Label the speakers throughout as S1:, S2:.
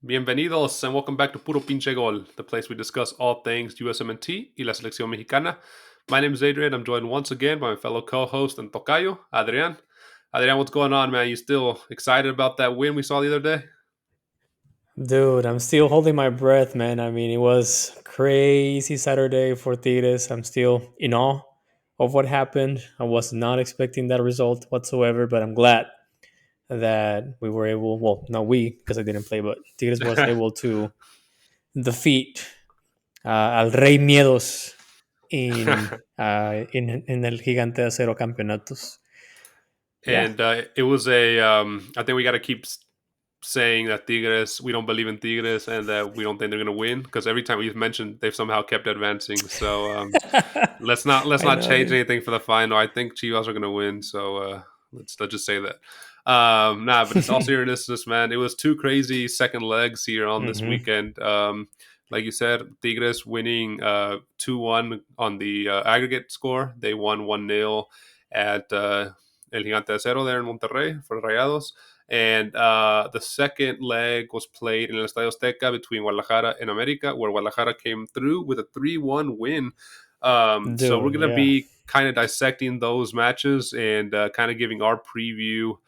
S1: Bienvenidos and welcome back to Puro Pinche Gol, the place we discuss all things USMNT y la selección mexicana. My name is Adrian. I'm joined once again by my fellow co-host and Tocayo, Adrian. Adrian, what's going on, man? You still excited about that win we saw the other day?
S2: Dude, I'm still holding my breath, man. I mean, it was crazy Saturday for Tigres. I'm still in awe of what happened. I was not expecting that result whatsoever, but I'm glad that we were able, well, not we, because I didn't play, but Tigres was able to defeat al Rey Miedos in el Gigante de Acero Campeonatos. Yeah.
S1: And it was I think we got to keep saying that Tigres, we don't believe in Tigres and that we don't think they're going to win, because every time we've mentioned, they've somehow kept advancing. So let's not change anything for the final. I think Chivas are going to win. So let's just say that. But it's all seriousness, man. It was two crazy second legs here on this weekend. Like you said, Tigres winning 2-1 on the aggregate score. They won 1-0 at El Gigante de Acero there in Monterrey for Rayados. And the second leg was played in El Estadio Azteca between Guadalajara and America, where Guadalajara came through with a 3-1 win. So we're going to be kind of dissecting those matches and kind of giving our preview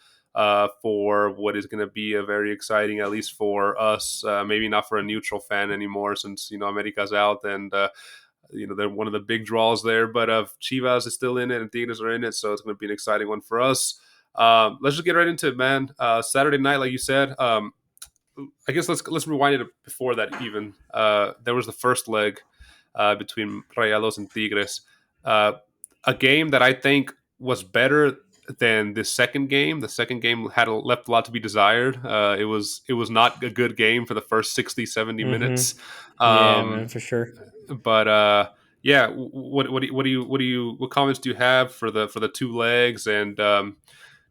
S1: for what is going to be a very exciting, at least for us, maybe not for a neutral fan anymore, since, America's out and they're one of the big draws there, but Chivas is still in it and Tigres are in it, so it's going to be an exciting one for us. Let's just get right into it, man. Saturday night, like you said, I guess let's rewind it before that even. There was the first leg between Rayados and Tigres, a game that I think was better than the second game. The second game had left a lot to be desired. It was not a good game for the first 60, 70 minutes.
S2: Yeah, man, for sure.
S1: But yeah, what comments do you have for the two legs, and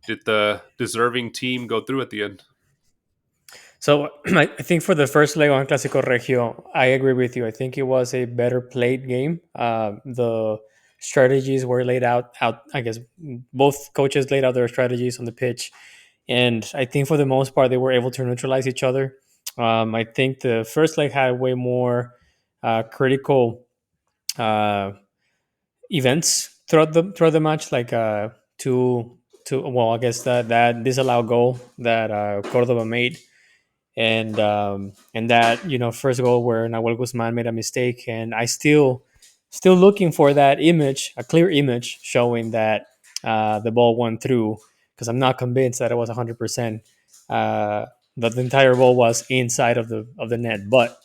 S1: did the deserving team go through at the end?
S2: So I think for the first leg on Clásico Regio, I agree with you. I think it was a better played game. The strategies were laid out. I guess both coaches laid out their strategies on the pitch, and I think for the most part they were able to neutralize each other. I think the first leg had way more critical events throughout the match, like I guess that disallowed goal that Cordoba made, and that first goal where Nahuel Guzman made a mistake, and I still looking for that image, a clear image showing that the ball went through, because I'm not convinced that it was 100% that the entire ball was inside of the net, but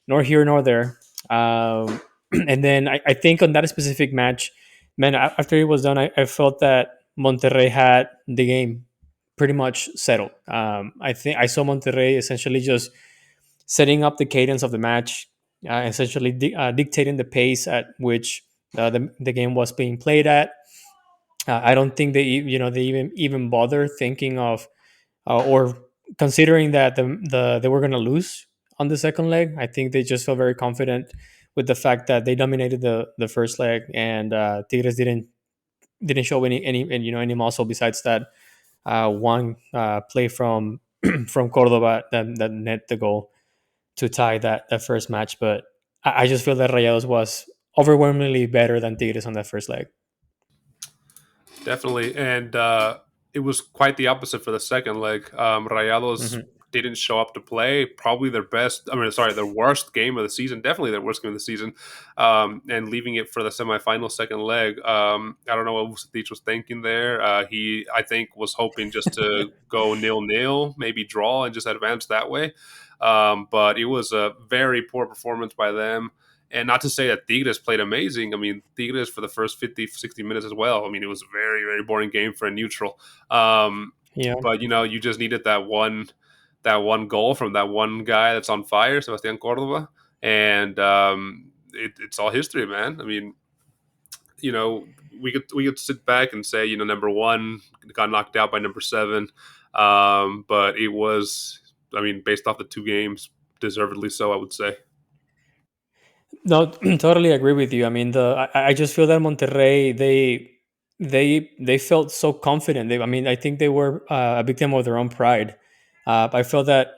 S2: nor here nor there. And then I think on that specific match, man, after it was done, I felt that Monterrey had the game pretty much settled. I think I saw Monterrey essentially just setting up the cadence of the match, essentially dictating the pace at which the game was being played at. I don't think they even bother thinking of or considering that they were going to lose on the second leg. I think they just felt very confident with the fact that they dominated the first leg, and Tigres didn't show any muscle besides that one play from from Cordoba that net the goal to tie that first match. But I just feel that Rayados was overwhelmingly better than Tigres on that first leg.
S1: Definitely, and it was quite the opposite for the second leg. Rayados didn't show up to play. Probably their their worst game of the season. Definitely their worst game of the season, and leaving it for the semifinal second leg. I don't know what Vucetich was thinking there. He, I think, was hoping just to go 0-0, maybe draw, and just advance that way. But it was a very poor performance by them. And not to say that Tigres played amazing. I mean, Tigres for the first 50, 60 minutes as well. I mean, it was a very, very boring game for a neutral.
S2: Yeah.
S1: But, you just needed that one goal from that one guy that's on fire, Sebastián Córdoba. And it's all history, man. I mean, we could sit back and say, number one got knocked out by number 7. But it was, based off the two games, deservedly so, I would say.
S2: No, totally agree with you. I mean, I just feel that Monterrey they felt so confident. I think they were a victim of their own pride. I felt that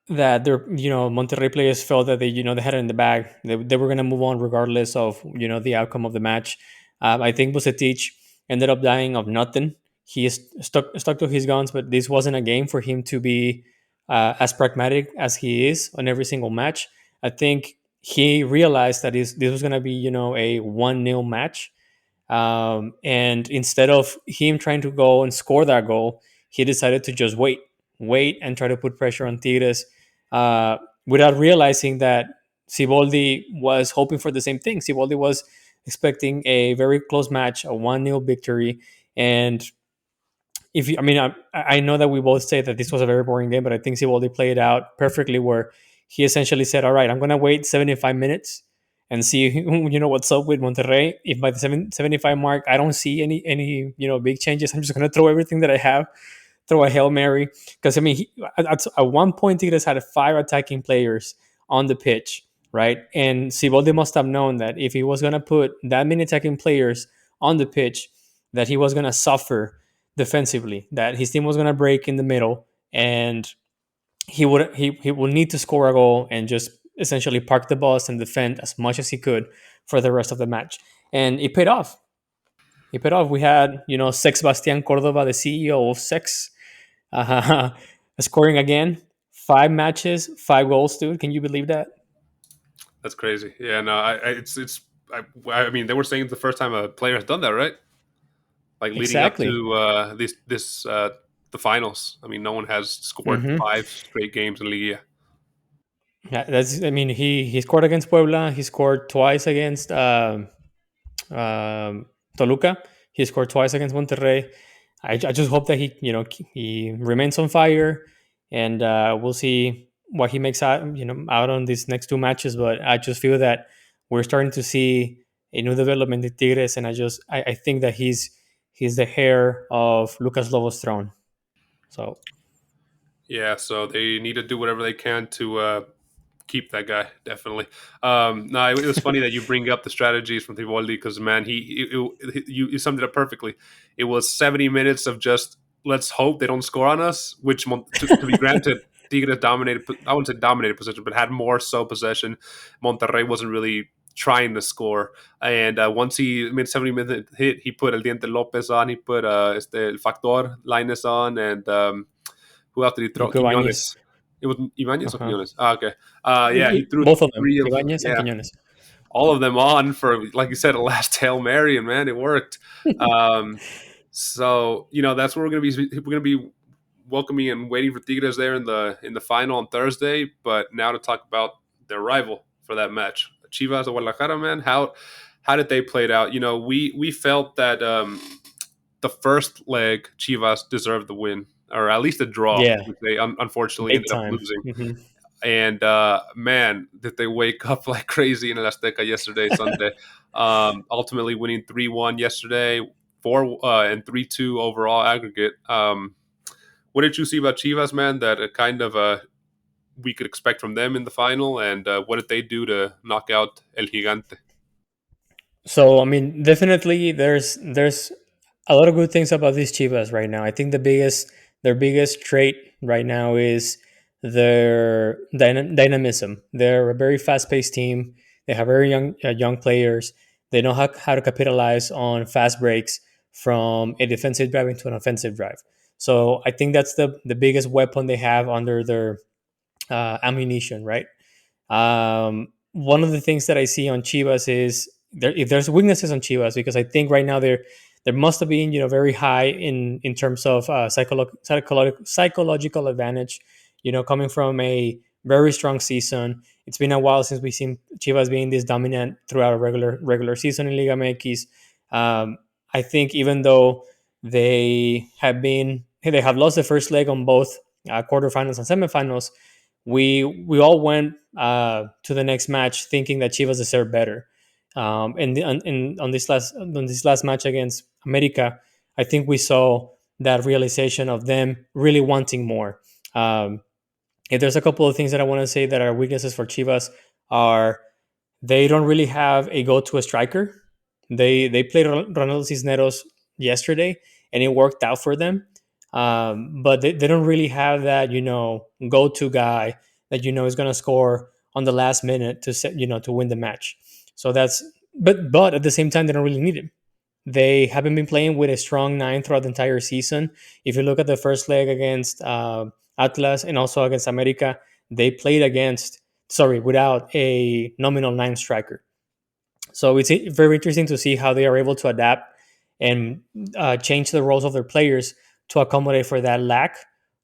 S2: their Monterrey players felt that they had it in the bag. They were going to move on regardless of the outcome of the match. I think Vucetich ended up dying of nothing. He is stuck to his guns, but this wasn't a game for him to be as pragmatic as he is on every single match. I think he realized that this was going to be a 1-0 match, and instead of him trying to go and score that goal, he decided to just wait and try to put pressure on Tigres, without realizing that Siboldi was hoping for the same thing. Siboldi was expecting a very close match, a 1-0 victory. And if you, I mean, I know that we both say that this was a very boring game, but I think Siboldi played it out perfectly, where he essentially said, "All right, I'm going to wait 75 minutes and see what's up with Monterrey. If by the 75 mark I don't see any big changes, I'm just going to throw everything that I have, throw a Hail Mary." Because, I mean, at one point, Tigres had 5 attacking players on the pitch, right? And Siboldi must have known that if he was going to put that many attacking players on the pitch, that he was going to suffer defensively, that his team was going to break in the middle, and he would need to score a goal and just essentially park the bus and defend as much as he could for the rest of the match. And it paid off. It paid off. We had, Sex Bastian Cordova, the CEO of Sex, uh, scoring again. 5 matches, 5 goals, dude. Can you believe that?
S1: That's crazy. Yeah, no, I mean, they were saying it's the first time a player has done that, right? Like leading up
S2: Exactly.
S1: to this the finals. I mean, no one has scored
S2: Hmm.
S1: 5 straight games in Liga.
S2: Yeah, that's. I mean, he scored against Puebla. He scored twice against Toluca. He scored twice against Monterrey. I just hope that he remains on fire, and we'll see what he makes out on these next 2 matches. But I just feel that we're starting to see a new development in Tigres, and I think that he's the heir of Lucas Lobo's throne. So
S1: Yeah, so they need to do whatever they can to keep that guy, definitely. No, it was funny that you bring up the strategies from Tivoldi because, man, you summed it up perfectly. It was 70 minutes of just let's hope they don't score on us. Which, to be granted, Tigres dominated. I wouldn't say dominated possession, but had more so possession. Monterrey wasn't really trying to score. And once he made 70-minute hit, he put El Diente Lopez on. He put El Factor Linus on, and who else did he throw?
S2: Nico
S1: Quiñones.
S2: Ibañez,
S1: It was Ibanez or
S2: uh-huh.
S1: Quiñones. Okay. Yeah, he threw
S2: Both of them,
S1: three of
S2: Ibañez and
S1: yeah
S2: Quiñones.
S1: all of them on for, like you said, a last Hail Mary, and man, it worked. Um, so that's what we're gonna be welcoming and waiting for Tigres there in the final on Thursday. But now to talk about their rival for that match, Chivas of Guadalajara. Man, how did they play it out? We felt that the first leg Chivas deserved the win, or at least a draw,
S2: Yeah,
S1: which they unfortunately
S2: big
S1: ended up
S2: time.
S1: losing.
S2: Hmm.
S1: And man, did they wake up like crazy in El Azteca yesterday, Sunday. Ultimately winning 3-1 yesterday, 4 and 3-2 overall aggregate. What did you see about Chivas, man, that kind of we could expect from them in the final? And what did they do to knock out El Gigante?
S2: So, I mean, definitely there's a lot of good things about these Chivas right now. I think their biggest trait right now is their dynamism. They're a very fast paced team. They have very young players. They know how to capitalize on fast breaks from a defensive drive into an offensive drive. So I think that's the biggest weapon they have under their ammunition, right? One of the things that I see on Chivas is if there's weaknesses on Chivas, because I think right now there must have been very high in terms of psychological advantage. Coming from a very strong season, it's been a while since we've seen Chivas being this dominant throughout a regular season in Liga MX. I think even though they have lost the first leg on both quarterfinals and semifinals, we all went to the next match thinking that Chivas deserved better. On this last match against America, I think we saw that realization of them really wanting more. If there's a couple of things that I want to say that are weaknesses for Chivas are they don't really have a go-to striker. They played Ronaldo Cisneros yesterday, and it worked out for them. but they don't really have that, go-to guy that is going to score on the last minute to set, to win the match. So that's but at the same time they don't really need him. They haven't been playing with a strong nine throughout the entire season. If you look at the first leg against Atlas and also against America, they played without a nominal nine striker. So it's very interesting to see how they are able to adapt and change the roles of their players to accommodate for that lack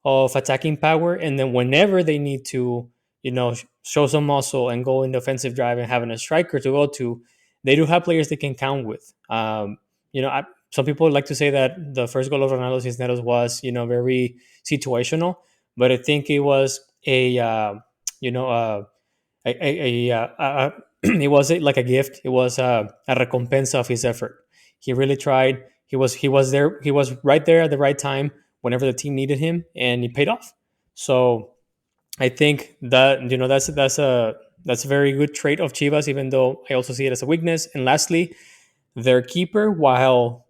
S2: of attacking power. And then whenever they need to, show some muscle and go in the offensive drive and having a striker to go to, they do have players they can count with. Some people like to say that the first goal of Ronaldo Cisneros was, very situational, but I think it was you know, uh, it was like a gift. It was a recompensa of his effort. He really tried. He was there. He was right there at the right time whenever the team needed him, and he paid off. So I think that that's a very good trait of Chivas, even though I also see it as a weakness. And lastly, their keeper, while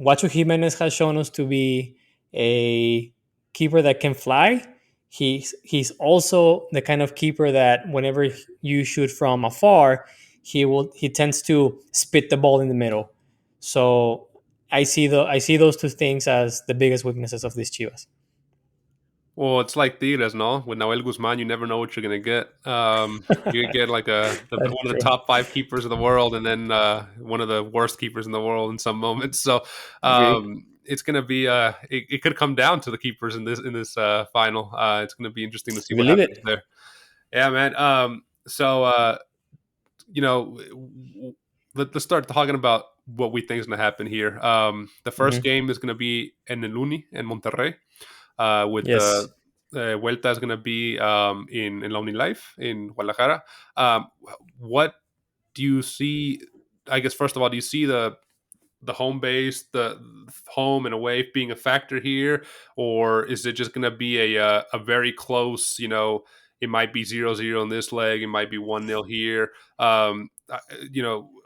S2: Guacho Jimenez has shown us to be a keeper that can fly. He's also the kind of keeper that whenever you shoot from afar, he tends to spit the ball in the middle. So I see those two things as the biggest weaknesses of these Chivas.
S1: Well, it's like Tigres, no? With Nahuel Guzman, you never know what you're gonna get. You could get like
S2: That's
S1: one of the
S2: true.
S1: top five keepers of the world, and then one of the worst keepers in the world in some moments. So
S2: Agree.
S1: it's gonna be it could come down to the keepers in this final. It's gonna be interesting to see
S2: You
S1: what
S2: believe
S1: happens
S2: it?
S1: there. Yeah, man. So you know, let's start talking about what we think is going to happen here. The first
S2: Hmm.
S1: game is going to be in the Luni in Monterrey. With
S2: Yes.
S1: the Vuelta is going to be in La Life in Guadalajara. What do you see? I guess first of all, do you see the home base, the home and away being a factor here, or is it just going to be a very close? It might be 0-0 in this leg, it might be 1-0 here.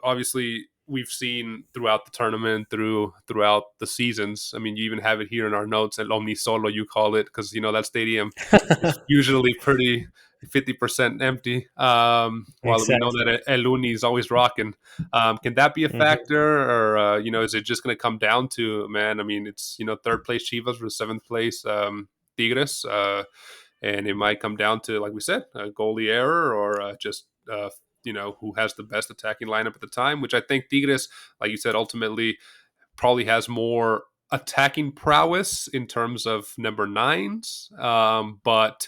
S1: Obviously we've seen throughout the tournament, throughout the seasons. I mean, you even have it here in our notes at Omni Solo, you call it, because that stadium is usually pretty 50% empty. While we know
S2: Exactly.
S1: that El Uni is always rocking. Can that be a
S2: Hmm.
S1: factor, or is it just going to come down to, man? I mean, it's third place Chivas versus seventh place Tigres, and it might come down to, like we said, a goalie error, or just who has the best attacking lineup at the time. Which I think Tigres, like you said, ultimately probably has more attacking prowess in terms of number nines, but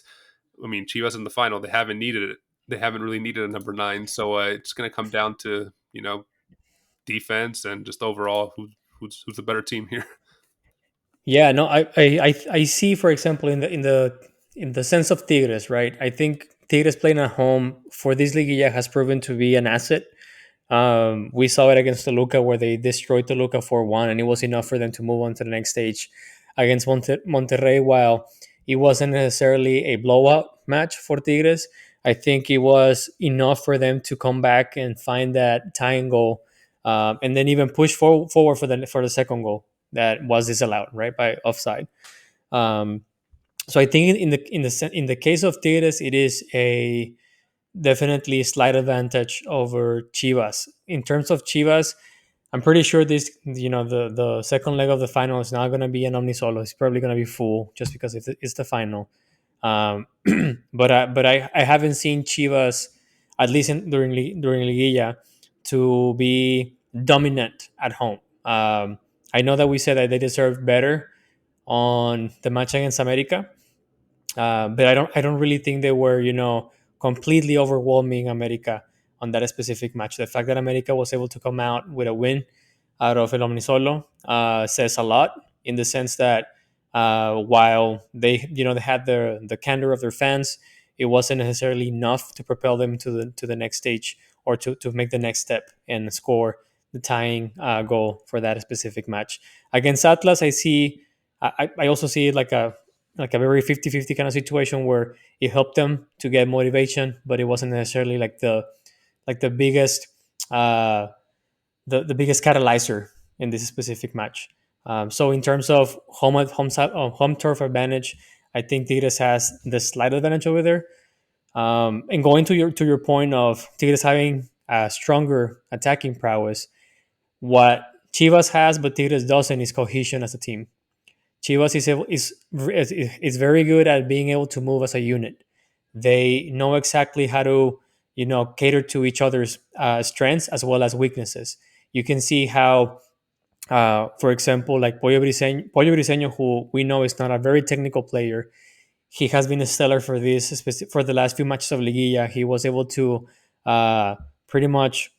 S1: I mean, Chivas in the final, they haven't needed it. They haven't really needed a number nine, so it's going to come down to defense and just overall who's the better team here.
S2: Yeah, no, I see, for example, in the sense of Tigres, right? I think Tigres playing at home for this liguilla has proven to be an asset. We saw it against Toluca where they destroyed Toluca 4-1, and it was enough for them to move on to the next stage against Monterrey. While it wasn't necessarily a blowout match for Tigres, I think it was enough for them to come back and find that tying goal, and then even push forward for the second goal that was disallowed, right, by offside. Um, so I think in the case of Tigres, it is a definitely slight advantage over Chivas. In terms of Chivas, I'm pretty sure the second leg of the final is not going to be an omnisolo. It's probably going to be full just because it's the final. Um, but I haven't seen Chivas, at least during Liguilla, to be dominant at home. I know that we said that they deserve better on the match against America, but I don't really think they were completely overwhelming America on that specific match. The fact that America was able to come out with a win out of El Omnisolo says a lot, in the sense that while they had the candor of their fans, it wasn't necessarily enough to propel them to the next stage, or to make the next step and score the tying goal for that specific match. Against Atlas, I also see it like a very 50-50 kind of situation where it helped them to get motivation, but it wasn't necessarily like the biggest uh, the biggest catalyzer in this specific match. So in terms of home turf advantage, I think Tigres has the slight advantage over there. And going to your point of Tigres having a stronger attacking prowess, what Chivas has but Tigres doesn't is cohesion as a team. Chivas is very good at being able to move as a unit. They know exactly how to cater to each other's strengths as well as weaknesses. You can see how, for example, like Pollo Briseño, who we know is not a very technical player, he has been a stellar for for the last few matches of Liguilla. He was able to pretty much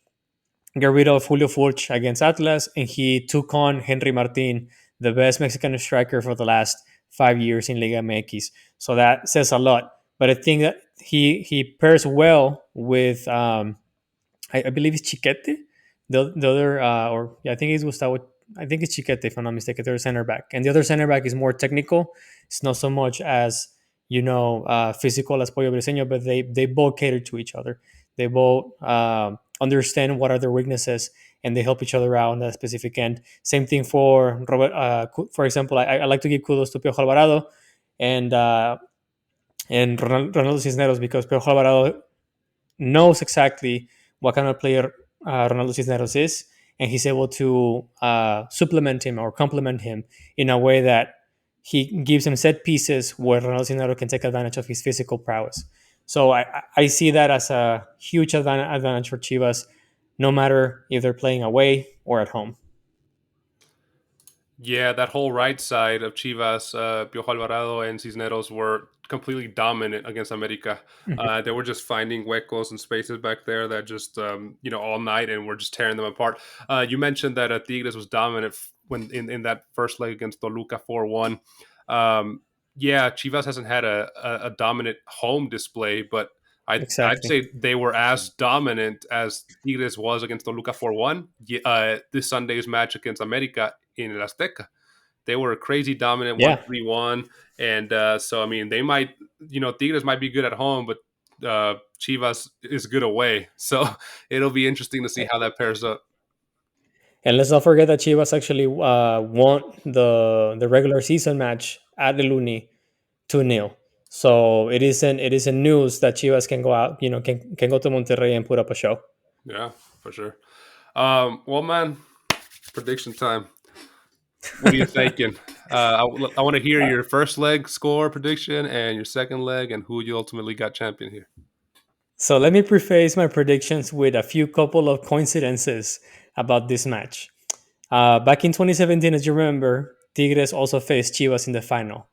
S2: get rid of Julio Furch against Atlas, and he took on Henry Martin, the best Mexican striker for the last 5 years in Liga MX. So that says a lot. But I think that he pairs well with I believe it's Chiquete, the other or yeah, I think it's Gustavo. I think it's Chiquete if I'm not mistaken. The center back, and the other center back is more technical. It's not so much as physical as Pollo Briseño, but they both cater to each other. They both understand what are their weaknesses, and they help each other out on that specific end. Same thing for Robert. For example, I like to give kudos to Piojo Alvarado and Ronaldo Cisneros, because Piojo Alvarado knows exactly what kind of player Ronaldo Cisneros is, and he's able to supplement him or complement him in a way that he gives him set pieces where Ronaldo Cisneros can take advantage of his physical prowess. So I see that as a huge advantage for Chivas, no matter if they're playing away or at home.
S1: Yeah, that whole right side of Chivas, Piojo Alvarado and Cisneros were completely dominant against America.
S2: Mhm.
S1: They were just finding huecos and spaces back there that just, all night, and we're just tearing them apart. You mentioned that Tigres was dominant when in that first leg against Toluca 4-1. Yeah, Chivas hasn't had a dominant home display, but I'd
S2: Exactly.
S1: say they were as dominant as Tigres was against Toluca 4-1. This Sunday's match against America in El Azteca, they were crazy dominant,
S2: Yeah.
S1: 1-3-1. And so, I mean, they might, Tigres might be good at home, but Chivas is good away. So it'll be interesting to see how that pairs up.
S2: And let's not forget that Chivas actually won the regular season match at the Luni 2-0. So it isn't news that Chivas can go out, can go to Monterrey and put up a show.
S1: Yeah, for sure. Well, man, prediction time. What are you thinking? I want to hear your first leg score prediction and your second leg, and who you ultimately got champion here.
S2: So let me preface my predictions with a few couple of coincidences about this match. Back in 2017, as you remember, Tigres also faced Chivas in the final.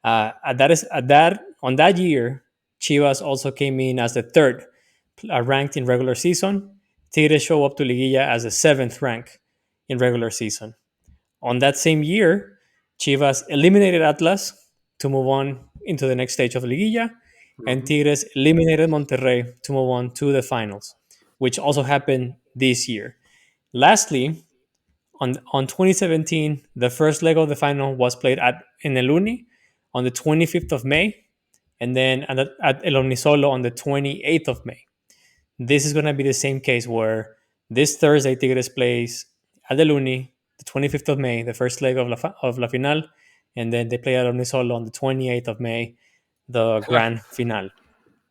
S2: On that year, Chivas also came in as the third ranked in regular season. Tigres show up to Liguilla as the seventh rank in regular season. On that same year, Chivas eliminated Atlas to move on into the next stage of Liguilla, and
S1: Mhm.
S2: Tigres eliminated Monterrey to move on to the finals, which also happened this year. Lastly, on 2017, the first leg of the final was played in El Uni on the 25th of May, and then at El Omnisolo on the 28th of May. This is going to be the same case where this Thursday Tigres plays at the Luni, the 25th of May, the first leg of La Final, and then they play at Omnisolo on the 28th of May, the Grand Final.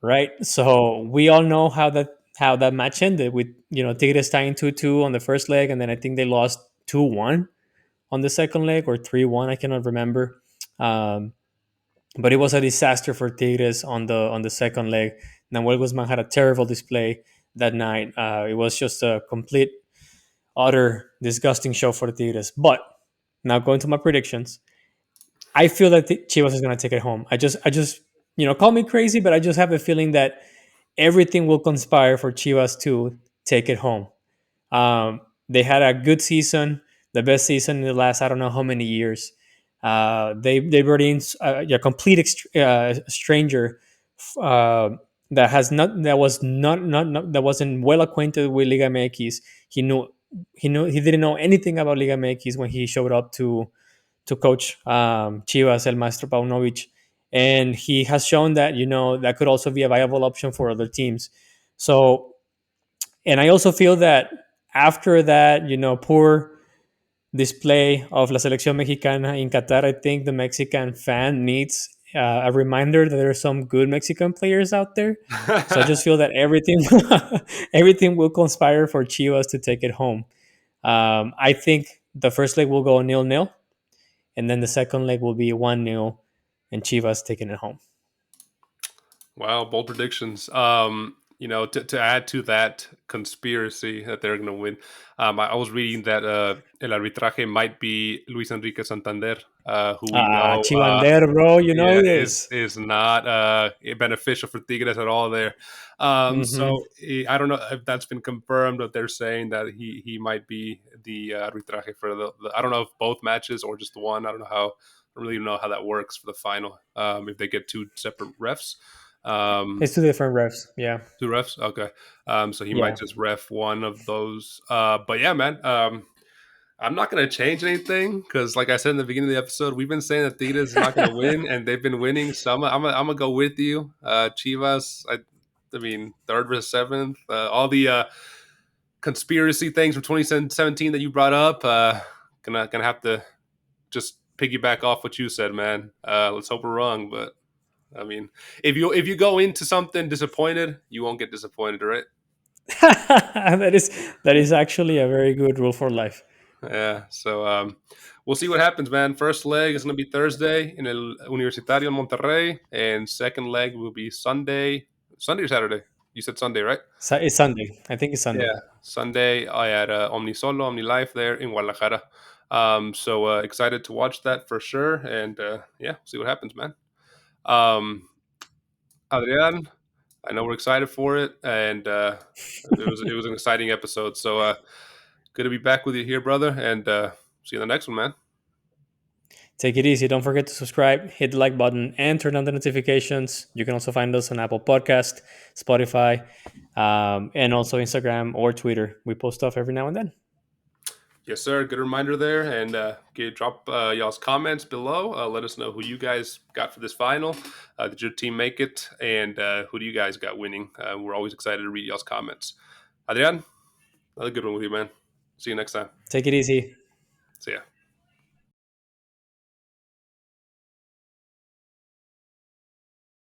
S2: Right? So we all know how that match ended with Tigres tying 2-2 on the first leg, and then I think they lost 2-1 on the second leg, or 3-1. I cannot remember. Um, but it was a disaster for Tigres on the second leg. Nahuel Guzman had a terrible display that night. It was just a complete, utter, disgusting show for the Tigres. But now going to my predictions, I feel that Chivas is going to take it home. I just, call me crazy, but I just have a feeling that everything will conspire for Chivas to take it home. They had a good season, the best season in the last I don't know how many years. They brought in a complete stranger uh, that wasn't well acquainted with Liga MX. He knew he didn't know anything about Liga MX when he showed up to coach Chivas, El Maestro Paunovic, and he has shown that that could also be a viable option for other teams. So, and I also feel that after that, poor display of la selección mexicana in Qatar, I think the Mexican fan needs a reminder that there are some good Mexican players out there. So I just feel that everything everything will conspire for Chivas to take it home. I think the first leg will go 0-0, and then the second leg will be 1-0, and Chivas taking it home.
S1: Wow, bold predictions. To add to that conspiracy that they're going to win, I was reading that el arbitraje might be Luis Enrique Santander, who we
S2: Ah,
S1: know,
S2: Chivander, bro, you know
S1: yeah, is
S2: this.
S1: is not beneficial for Tigres at all. There,
S2: Mm-hmm.
S1: I don't know if that's been confirmed, but they're saying that he might be the arbitraje for the. I don't know if both matches or just one. I don't know how. I don't really know how that works for the final. If they get two separate refs. Um,
S2: It's two different refs. Yeah,
S1: Two refs, okay. So he might
S2: yeah.
S1: just ref one of those. But yeah, man. I'm not gonna change anything because, like I said in the beginning of the episode, we've been saying that Tigres is not gonna win, and they've been winning. So I'm gonna go with you, Chivas. I mean, third versus seventh. All the conspiracy things from 2017 that you brought up. Gonna have to just piggyback off what you said, man. Let's hope we're wrong, but I mean, if you go into something disappointed, you won't get disappointed, right?
S2: That is actually a very good rule for life.
S1: Yeah. So we'll see what happens, man. First leg is going to be Thursday in El Universitario in Monterrey, and second leg will be Sunday. Sunday or Saturday? You said Sunday, right?
S2: It's Sunday. I think it's
S1: Yeah,
S2: Sunday.
S1: Sunday at Omni Solo, Omni Life there in Guadalajara. So excited to watch that for sure, and yeah, see what happens, man. Um, Adrian, I know we're excited for it, and it was an exciting episode. So good to be back with you here, brother, and see you in the next one, man.
S2: Take it easy. Don't forget to subscribe, hit the like button, and turn on the notifications. You can also find us on Apple Podcast, Spotify, and also Instagram or Twitter. We post stuff every now and then.
S1: Yes, sir. Good reminder there, and drop y'all's comments below. Let us know who you guys got for this final. Did your team make it, and who do you guys got winning? We're always excited to read y'all's comments. Adrian, another good one with you, man. See you next time.
S2: Take it easy.
S1: See ya.